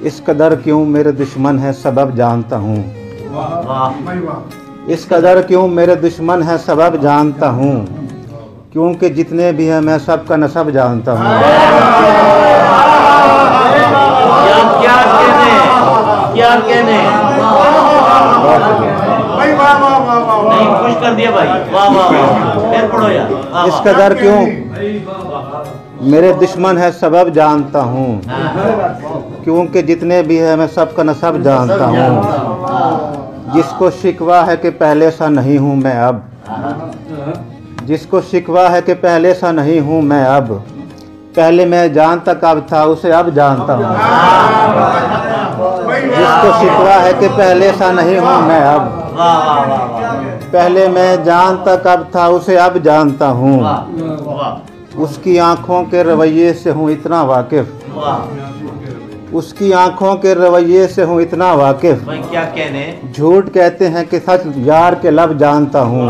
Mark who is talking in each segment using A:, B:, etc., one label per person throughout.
A: इस कदर क्यों मेरे दुश्मन है सबब जानता हूँ। इस कदर क्यों मेरे दुश्मन है सबब जानता हूँ, क्योंकि जितने भी हैं मैं सबका नसब जानता हूँ।
B: क्या कहने नहीं खुश कर दिया भाई। वाह वाह वाह, फिर पढ़ो यार।
A: इस कदर क्यों मेरे दुश्मन है सबब जानता हूँ, क्योंकि जितने भी हैं मैं सबका नसब जानता हूँ। जिसको शिकवा है कि पहले सा नहीं हूँ मैं अब, जिसको शिकवा है कि पहले सा नहीं हूँ मैं अब, पहले मैं जानता कब था उसे अब जानता हूँ। जिसको शिकवा है कि पहले सा नहीं हूँ मैं अब, पहले मैं जानता कब था उसे अब जानता हूँ। उसकी आँखों के रवैये से हूँ इतना वाकिफ, उसकी आँखों के रवैये से हूँ इतना वाकिफ।
B: क्या कहने
A: झूठ कहते हैं कि सच यार के लब जानता हूँ।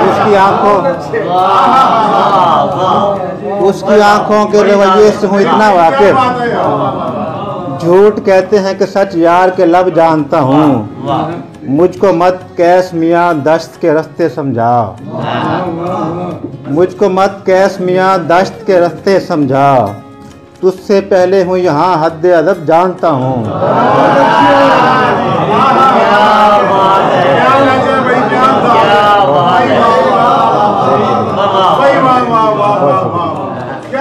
A: उसकी आँखों के रवैये से हूँ इतना वाकिफ। झूठ कहते हैं कि सच यार के लब जानता हूँ। मुझको मत कैस मियाँ दश्त के रास्ते समझा, मुझको मत कैस मियाँ दश्त के रास्ते समझा। तुझसे पहले हूँ यहाँ हद अदब जानता हूँ।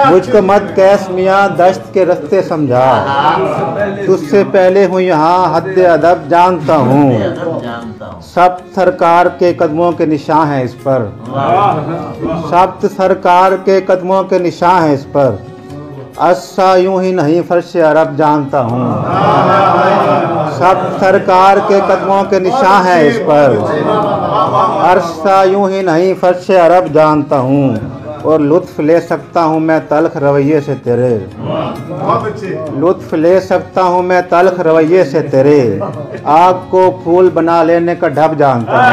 A: मुझको मत कैस मियाँ दश्त के रास्ते समझा, तुझसे पहले हूँ यहाँ हद अदब जानता हूँ। सब सरकार के कदमों के निशान हैं इस पर, सब सरकार के कदमों के निशान हैं इस पर। अस्सा यूं ही नहीं फर्श अरब जानता हूँ। सब सरकार के कदमों के निशान हैं इस पर, अरसा यूं ही नहीं फर्श अरब जानता हूँ। और लुत्फ ले सकता हूँ मैं तल्ख रवैये से तेरे, लुत्फ ले सकता हूँ मैं तल्ख रवैये से तेरे। आग को फूल बना लेने का ढब जानता हूँ।